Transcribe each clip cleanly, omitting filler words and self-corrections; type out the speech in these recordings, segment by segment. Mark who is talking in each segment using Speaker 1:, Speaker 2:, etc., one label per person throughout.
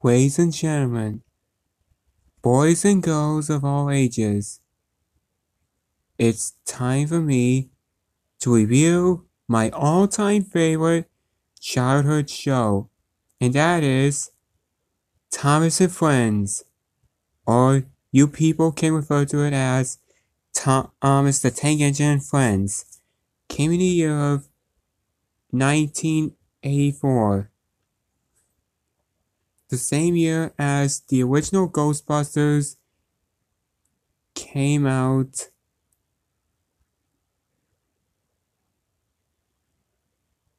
Speaker 1: Ladies and gentlemen, boys and girls of all ages, it's time for me to review my all-time favorite childhood show, and that is Thomas and Friends, or you people can refer to it as Thomas the Tank Engine and Friends. Came in the year of 1984, the same year as the original Ghostbusters came out.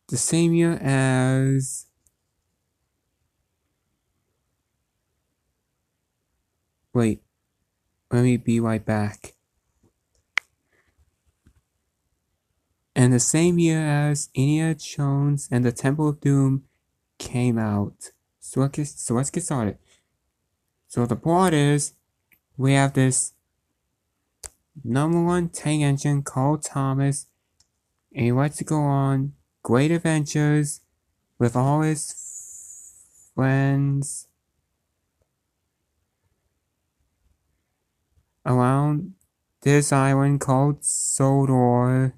Speaker 1: The same year as wait, let me be right back. And the same year as Indiana Jones and the Temple of Doom came out. So let's get started. So the plot is we have this #1 tank engine called Thomas, and he likes to go on great adventures with all his friends around this island called Sodor.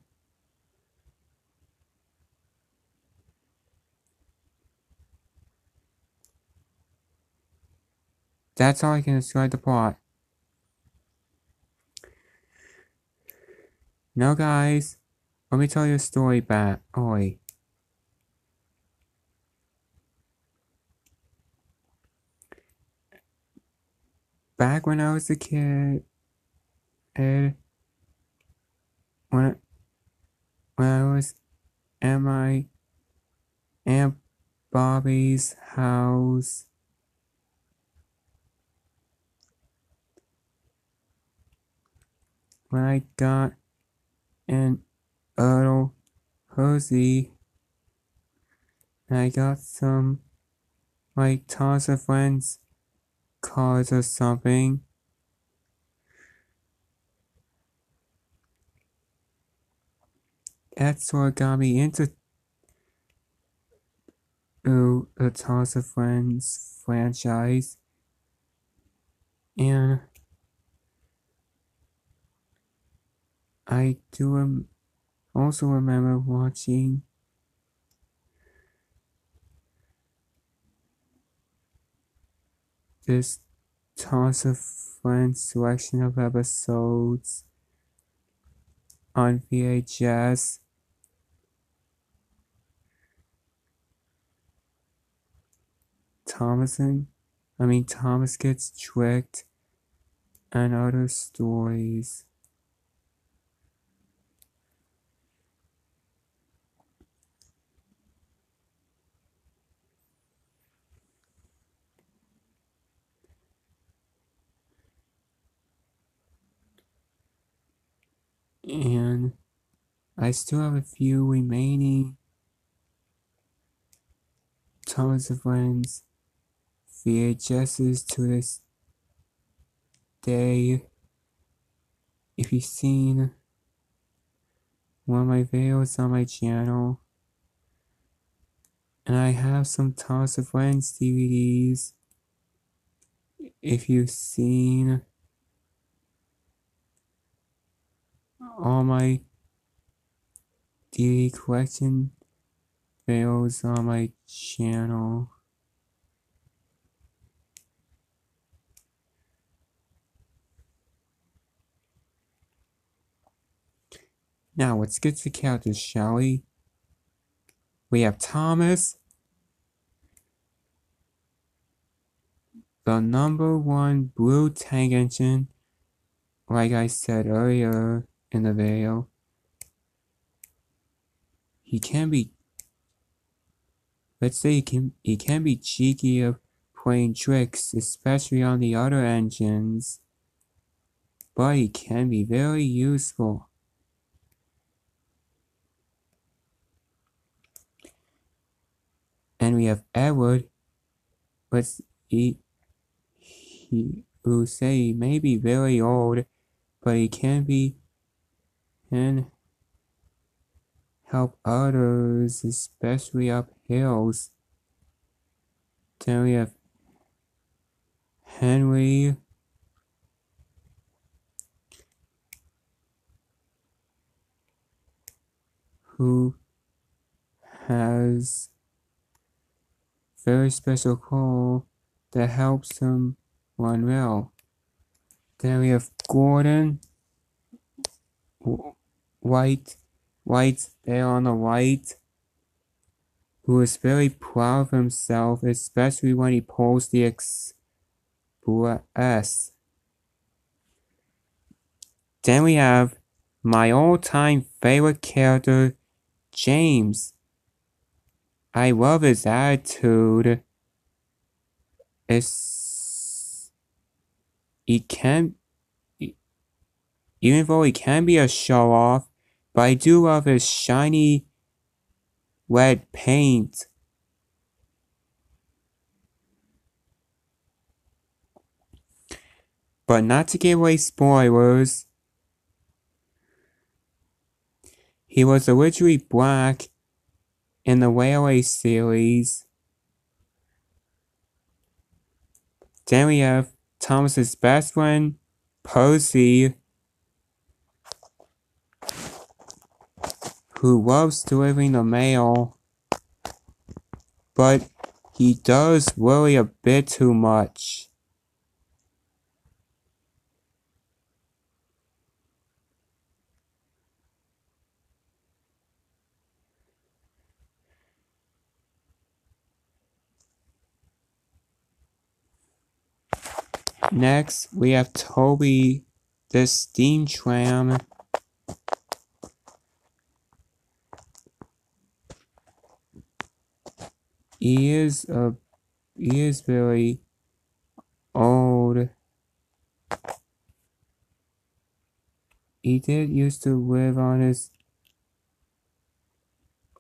Speaker 1: That's how I can describe the plot. Now guys, let me tell you a story back. Oh wait. Back when I was a kid, when I was at my Aunt Bobby's house, when I got an little hoodie, and I got some like Toss of Friends cards or something. That's what got me into the Toss of Friends franchise. And I do also remember watching this Toss of Friends selection of episodes on VHS. Thomas gets tricked, and other stories. And I still have a few remaining Thomas of Friends VHSs to this day. If you've seen one of my videos on my channel, and I have some Thomas of Friends DVDs. If you've seen all my DVD collection videos on my channel. Now let's get to the characters, shall we? We have Thomas, the #1 blue tank engine, like I said earlier in the video. He can be, let's say he can be cheeky of playing tricks, especially on the other engines, but he can be very useful. And we have Edward, he will say he may be very old, but he can help others, especially up hills. Then we have Henry, who has very special call that helps him run well. Then we have Gordon, white there on the right, who is very proud of himself, especially when he pulls the express. Then we have my all-time favorite character, James. I love his attitude. He can, even though he can be a show-off, but I do love his shiny red paint. But not to give away spoilers, he was originally black in the Railway series. Then we have Thomas's best friend, Percy, who loves delivering the mail, but he does worry a bit too much. Next, we have Toby, the steam tram. He is very old. He did used to live on his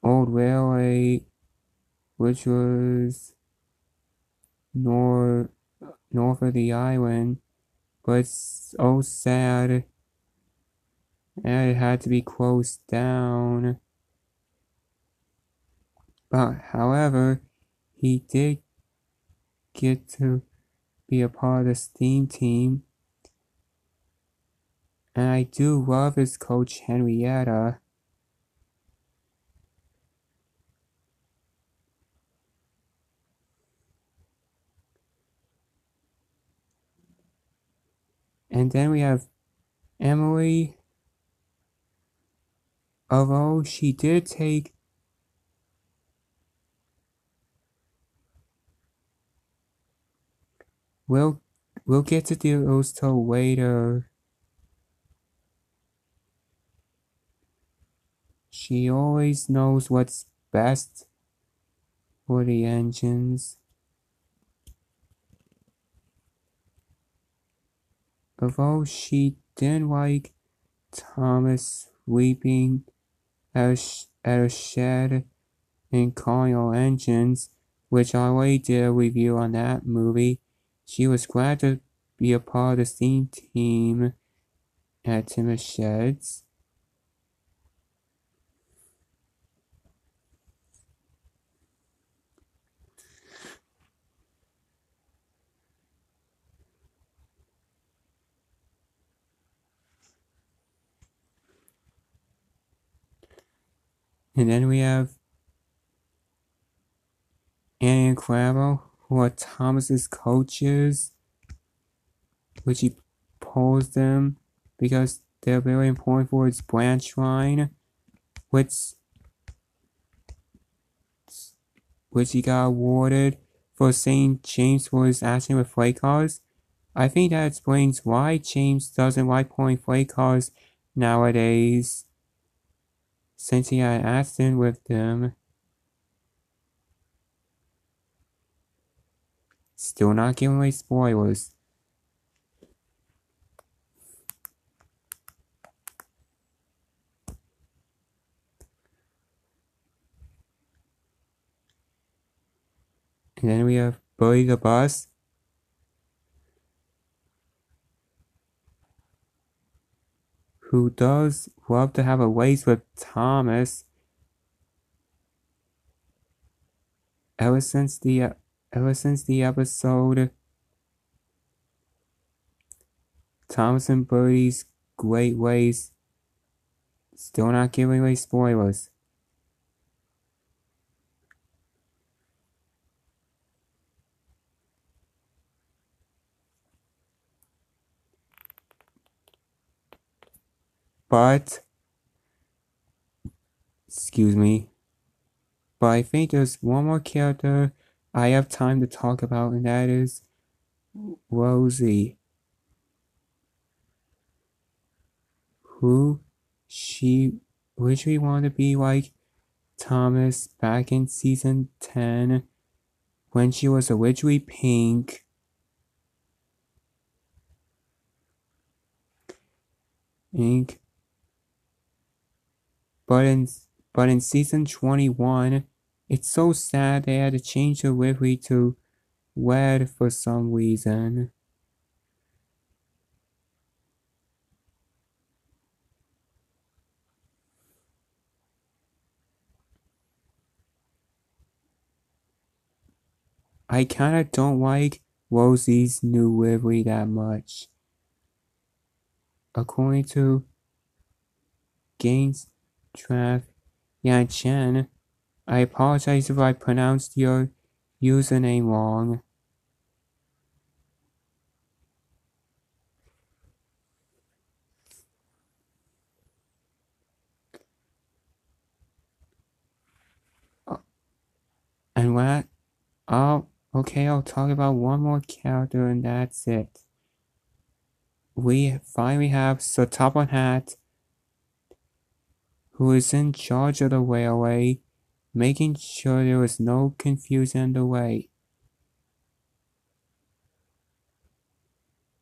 Speaker 1: old railway, which was north of the island, but it's so sad and it had to be closed down. But however, he did get to be a part of the steam team, and I do love his coach Henrietta. And then we have Emily. Although she did take we'll get to those till later. She always knows what's best for the engines. Although she didn't like Thomas sleeping at a shed and calling all engines, which I already did a review on that movie, she was glad to be a part of the steam team at Tim's sheds. And then we have Annie and Crabble, who are Thomas's coaches, which he pulls them because they're very important for his branch line, which he got awarded for St. James for his action with freight cars. I think that explains why James doesn't like pulling freight cars nowadays, since he had an accident with them. Still not giving away spoilers. And then we have Billy the Bus, who does love to have a race with Thomas. Ever since the episode Thomas and Birdie's great ways. Still not giving away spoilers. But, excuse me, but I think there's one more character I have time to talk about, and that is Rosie. Who she literally wanted to be like Thomas back in season 10 when she was originally pink. Ink. But in season 21, it's so sad they had to change the livery to red for some reason. I kinda don't like Rosie's new livery that much. According to Gaines Trav Yan Chen, I apologize if I pronounced your username wrong. And what? Oh, okay, I'll talk about one more character and that's it. We finally have Sir Top Hat, who is in charge of the railway, making sure there is no confusion on the way.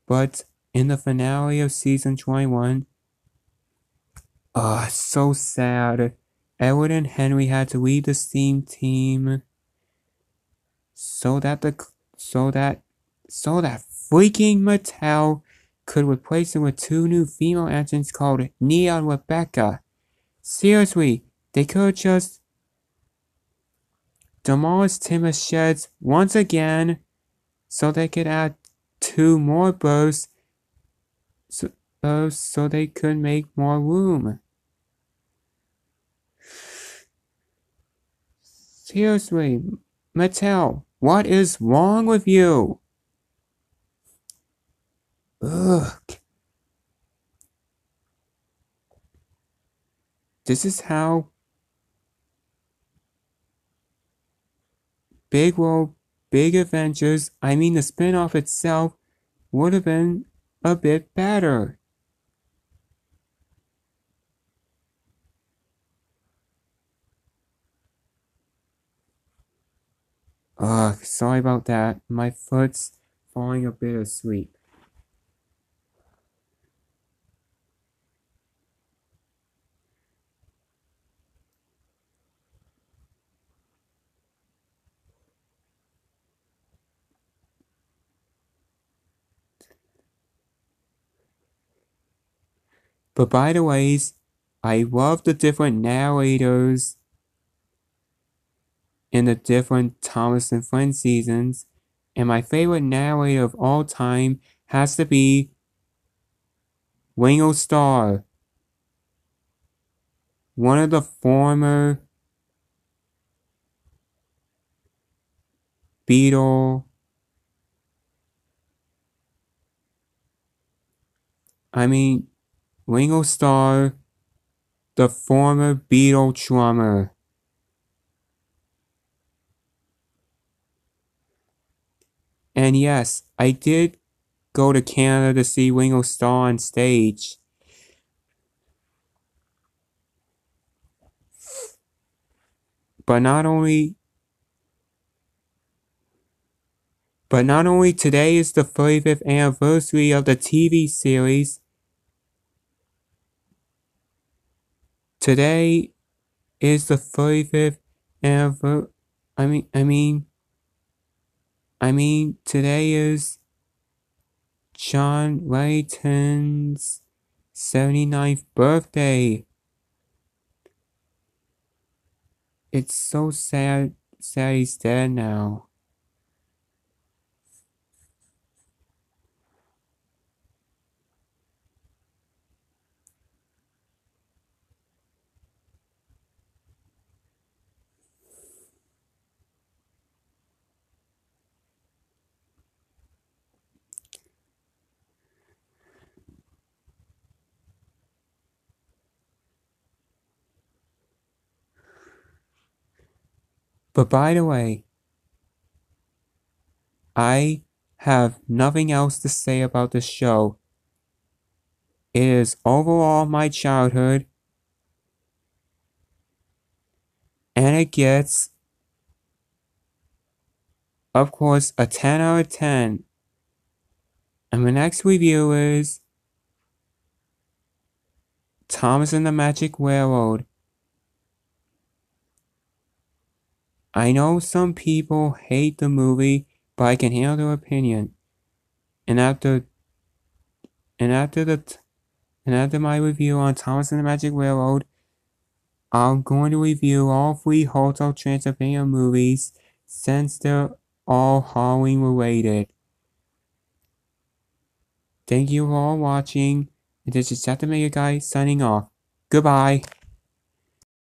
Speaker 1: But in the finale of season 21, so sad. Edward and Henry had to leave the steam team so that freaking Mattel could replace them with two new female engines called Nia and Rebecca. Seriously, they could just demolish timber sheds once again so they could add two more berths so they could make more room. Seriously, Mattel, what is wrong with you? Ugh. This is how Big World, Big Adventures, I mean the spin-off itself, would have been a bit better. Ugh, sorry about that. My foot's falling a bit asleep. But by the ways, I love the different narrators in the different Thomas and Friends seasons, and my favorite narrator of all time has to be Ringo Starr, one of the former Beatle. I mean, Ringo Starr, the former Beatle drummer. And yes, I did go to Canada to see Ringo Starr on stage. But not only today is the 35th anniversary of the TV series, today is the 35th anniversary. Today is John Layton's 79th birthday. It's so sad he's dead now. But by the way, I have nothing else to say about the show. It is overall my childhood, and it gets, of course, a 10 out of 10. And my next review is Thomas and the Magic Railroad. I know some people hate the movie, but I can handle their opinion. And after my review on Thomas and the Magic Railroad, I'm going to review all 3 Hotel Transylvania movies since they're all Halloween related. Thank you for all watching. And this is Mega Guy signing off. Goodbye.